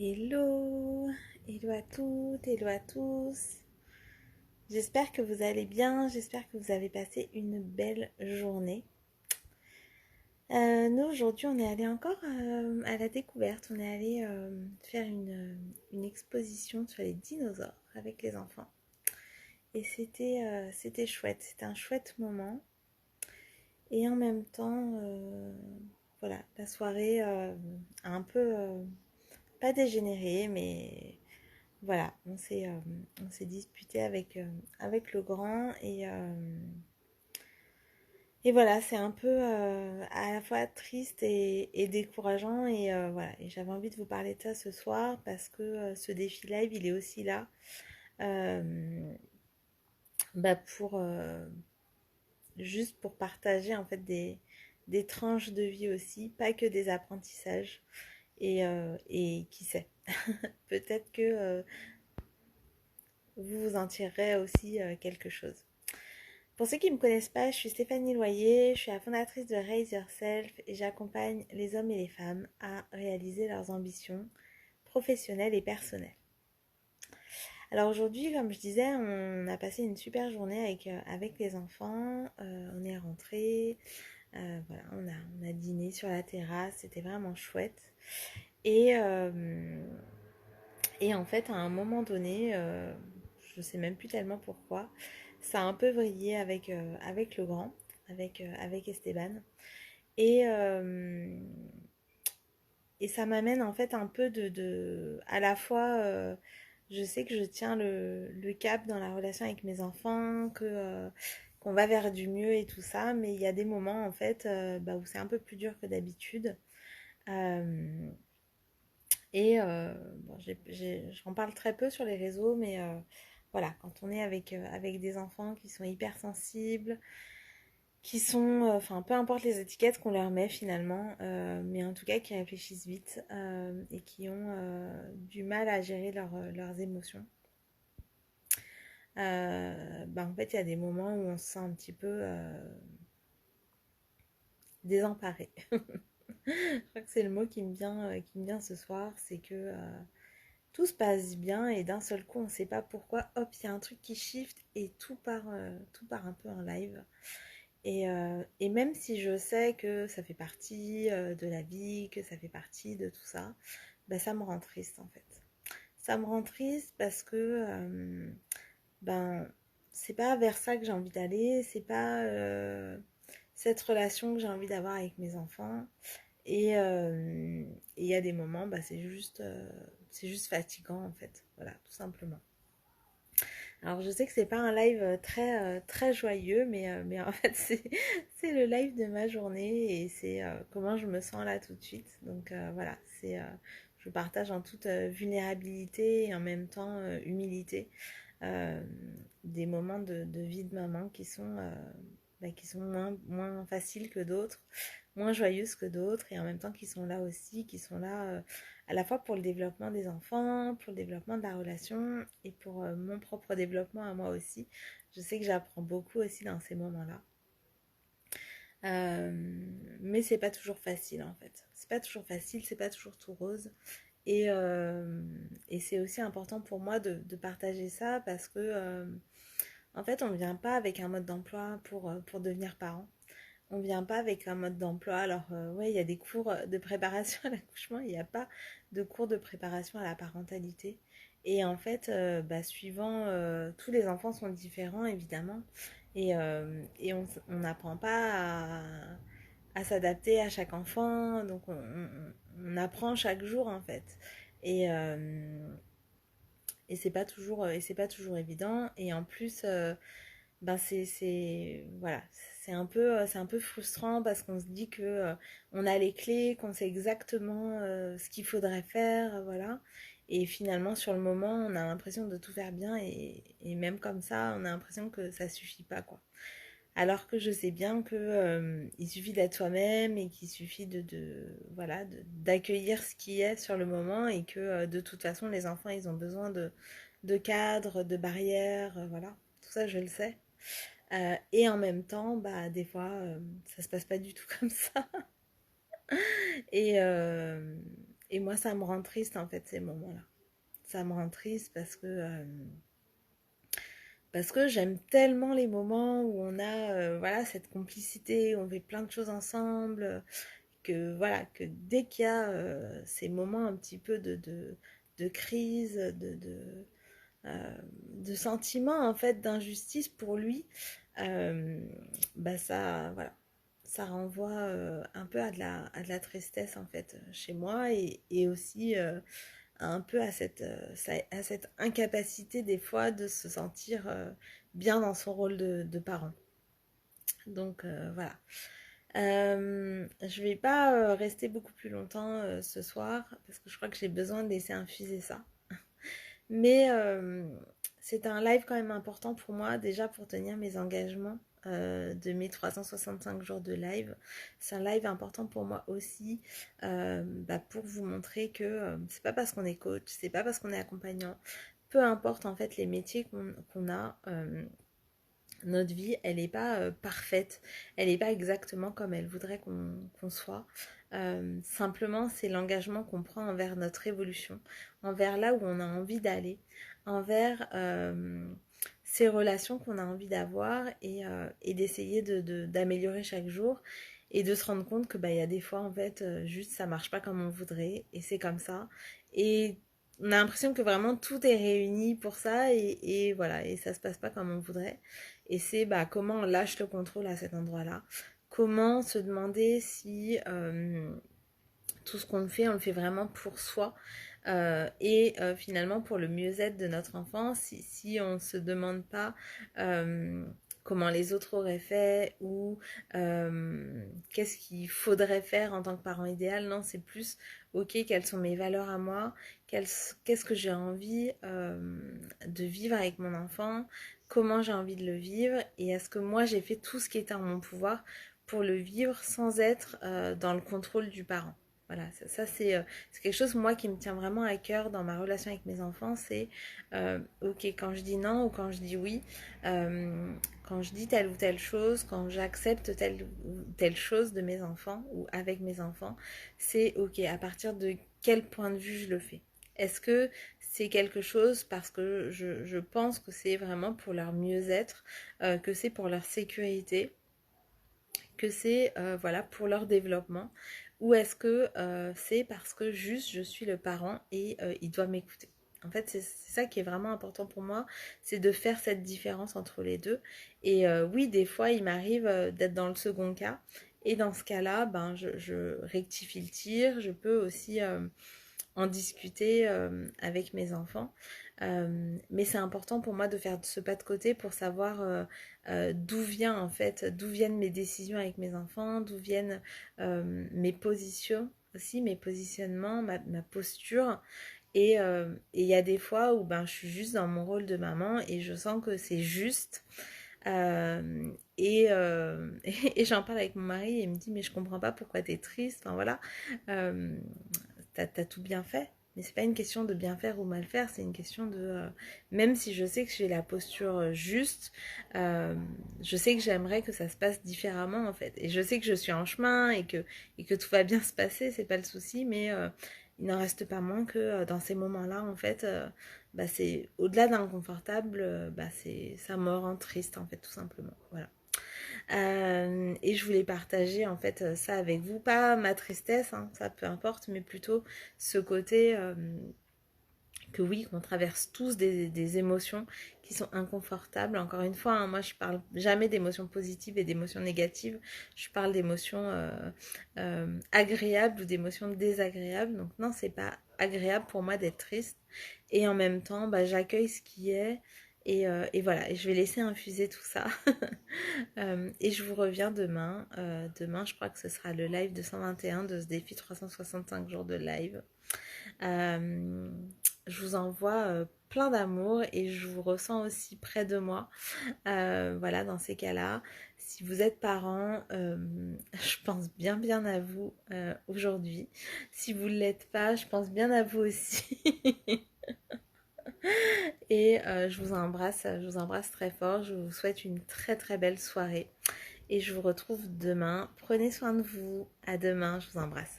Hello, hello à toutes, hello à tous. J'espère que vous allez bien, j'espère que vous avez passé une belle journée. Nous aujourd'hui on est allé encore à la découverte, on est allé faire une exposition sur les dinosaures avec les enfants. Et c'était chouette, c'était un chouette moment. Et en même temps, voilà, la soirée a un peu, pas dégénéré, mais voilà, on s'est disputé avec le grand et voilà, c'est un peu à la fois triste et décourageant et voilà, et j'avais envie de vous parler de ça ce soir parce que ce défi live, il est aussi là euh, pour juste pour partager en fait des tranches de vie aussi, pas que des apprentissages et qui sait, peut-être que vous vous en tirerez aussi quelque chose. Pour ceux qui ne me connaissent pas, je suis Stéphanie Loyer, je suis la fondatrice de Raise Yourself et j'accompagne les hommes et les femmes à réaliser leurs ambitions professionnelles et personnelles. Alors aujourd'hui, comme je disais, on a passé une super journée avec les enfants, on est rentrés, voilà, on a dîné sur la terrasse, c'était vraiment chouette. Et, euh, et en fait, à un moment donné, je sais même plus tellement pourquoi, ça a un peu vrillé avec le grand, avec Esteban. Et, euh, et ça m'amène en fait un peu à la fois, je sais que je tiens le cap dans la relation avec mes enfants, qu'on va vers du mieux et tout ça, mais il y a des moments en fait où c'est un peu plus dur que d'habitude. Euh, bon, j'en parle très peu sur les réseaux, mais voilà, quand on est avec des enfants qui sont hypersensibles, qui sont, enfin, peu importe les étiquettes qu'on leur met finalement, mais en tout cas qui réfléchissent vite et qui ont du mal à gérer leurs émotions. En fait, il y a des moments où on se sent un petit peu désemparé. Je crois que c'est le mot qui me vient ce soir, c'est que tout se passe bien et d'un seul coup, on ne sait pas pourquoi, hop, il y a un truc qui shift et tout part un peu en live. Et même si je sais que ça fait partie de la vie, que ça fait partie de tout ça, ça me rend triste en fait. Ça me rend triste parce que ben, c'est pas vers ça que j'ai envie d'aller, c'est pas cette relation que j'ai envie d'avoir avec mes enfants. Et il y a des moments, c'est juste fatigant en fait. Voilà, tout simplement. Alors je sais que c'est pas un live très joyeux, mais en fait c'est le live de ma journée et c'est comment je me sens là tout de suite. Donc voilà, je partage en toute vulnérabilité et en même temps humilité euh, des moments de vie de maman qui sont moins faciles que d'autres, moins joyeuses que d'autres et en même temps qui sont là aussi, qui sont là à la fois pour le développement des enfants, pour le développement de la relation et pour mon propre développement à moi aussi. Je sais que j'apprends beaucoup aussi dans ces moments-là. Euh, mais c'est pas toujours facile en fait. C'est pas toujours facile, c'est pas toujours tout rose. Et c'est aussi important pour moi de partager ça parce que en fait on ne vient pas avec un mode d'emploi pour devenir parent. On ne vient pas avec un mode d'emploi. Alors, ouais, il y a des cours de préparation à l'accouchement, il n'y a pas de cours de préparation à la parentalité. Et en fait, suivant, tous les enfants sont différents, évidemment. Et on n'apprend pas à s'adapter à chaque enfant. Donc, on apprend chaque jour, en fait. Et, euh, et c'est pas toujours évident. Et en plus, voilà, c'est un peu frustrant parce qu'on se dit que on a les clés, qu'on sait exactement ce qu'il faudrait faire, voilà. Et finalement, sur le moment, on a l'impression de tout faire bien et même comme ça, on a l'impression que ça suffit pas, quoi. Alors que je sais bien que il suffit d'être soi-même et qu'il suffit voilà, d'accueillir ce qui est sur le moment et que de toute façon, les enfants, ils ont besoin de cadres, de barrières, voilà. Tout ça, je le sais. Et en même temps, des fois, ça se passe pas du tout comme ça. Et, euh, Et moi, ça me rend triste, en fait, ces moments-là. Ça me rend triste parce que j'aime tellement les moments où on a voilà, cette complicité, où on fait plein de choses ensemble, que voilà, que dès qu'il y a ces moments un petit peu de crise, de sentiments en fait d'injustice pour lui, euh, bah ça, voilà, ça renvoie un peu à de la tristesse en fait chez moi et aussi un peu à cette incapacité des fois de se sentir bien dans son rôle de parent. Donc voilà. Je vais pas rester beaucoup plus longtemps ce soir parce que je crois que j'ai besoin de laisser infuser ça. Mais c'est un live quand même important pour moi, déjà pour tenir mes engagements de mes 365 jours de live. C'est un live important pour moi aussi, pour vous montrer que c'est pas parce qu'on est coach, c'est pas parce qu'on est accompagnant, peu importe en fait les métiers qu'on a. Notre vie, elle n'est pas parfaite, elle n'est pas exactement comme elle voudrait qu'on soit. Simplement, c'est l'engagement qu'on prend envers notre évolution, envers là où on a envie d'aller, envers ces relations qu'on a envie d'avoir et d'essayer d'améliorer chaque jour et de se rendre compte que bah, y a des fois, en fait, juste ça marche pas comme on voudrait et c'est comme ça. Et on a l'impression que vraiment tout est réuni pour ça et voilà, et ça se passe pas comme on voudrait. Et c'est bah, comment on lâche le contrôle à cet endroit-là. Comment se demander si tout ce qu'on fait, on le fait vraiment pour soi finalement pour le mieux-être de notre enfant. Si on ne se demande pas comment les autres auraient fait ou qu'est-ce qu'il faudrait faire en tant que parent idéal, non, c'est plus ok, quelles sont mes valeurs à moi, qu'est-ce que j'ai envie de vivre avec mon enfant, comment j'ai envie de le vivre et est-ce que moi j'ai fait tout ce qui était en mon pouvoir pour le vivre sans être dans le contrôle du parent. Voilà, ça c'est quelque chose, moi, qui me tient vraiment à cœur dans ma relation avec mes enfants, c'est, ok, quand je dis non ou quand je dis oui, quand je dis telle ou telle chose, quand j'accepte telle ou telle chose de mes enfants ou avec mes enfants, c'est ok, à partir de quel point de vue je le fais. Est-ce que c'est quelque chose parce que je pense que c'est vraiment pour leur mieux-être, que c'est pour leur sécurité, que c'est voilà pour leur développement ou est-ce que c'est parce que juste je suis le parent et il doit m'écouter. En fait, c'est ça qui est vraiment important pour moi, c'est de faire cette différence entre les deux. Et oui, des fois, il m'arrive d'être dans le second cas. Et dans ce cas-là, ben, je rectifie le tir. Je peux aussi en discuter avec mes enfants. Mais c'est important pour moi de faire ce pas de côté pour savoir d'où vient en fait, d'où viennent mes décisions avec mes enfants, d'où viennent mes positions aussi, mes positionnements, ma posture. Et il y a des fois où ben, je suis juste dans mon rôle de maman et je sens que c'est juste. Et j'en parle avec mon mari et il me dit mais je comprends pas pourquoi t'es triste. Enfin voilà, euh, t'as tout bien fait. Mais c'est pas une question de bien faire ou mal faire, c'est une question de même si je sais que j'ai la posture juste, euh, je sais que j'aimerais que ça se passe différemment en fait. Et je sais que je suis en chemin et que tout va bien se passer, c'est pas le souci, mais il n'en reste pas moins que dans ces moments-là en fait, bah, c'est au-delà d'inconfortable, bah, ça me rend triste en fait tout simplement. Voilà. Et je voulais partager en fait ça avec vous, pas ma tristesse, hein, ça peu importe, mais plutôt ce côté que oui, qu'on traverse tous des émotions qui sont inconfortables. Encore une fois, hein, moi je parle jamais d'émotions positives et d'émotions négatives, je parle d'émotions agréables ou d'émotions désagréables. Donc non, c'est pas agréable pour moi d'être triste. Et en même temps, bah, j'accueille ce qui est. Et voilà, et je vais laisser infuser tout ça. Et je vous reviens demain. Demain, je crois que ce sera le live de 121 de ce défi 365 jours de live. Euh, je vous envoie plein d'amour et je vous ressens aussi près de moi. Voilà, dans ces cas-là, si vous êtes parent, je pense bien à vous aujourd'hui. Si vous ne l'êtes pas, je pense bien à vous aussi. Et je vous embrasse très fort. Je vous souhaite une très belle soirée. Et je vous retrouve demain. Prenez soin de vous. À demain, je vous embrasse.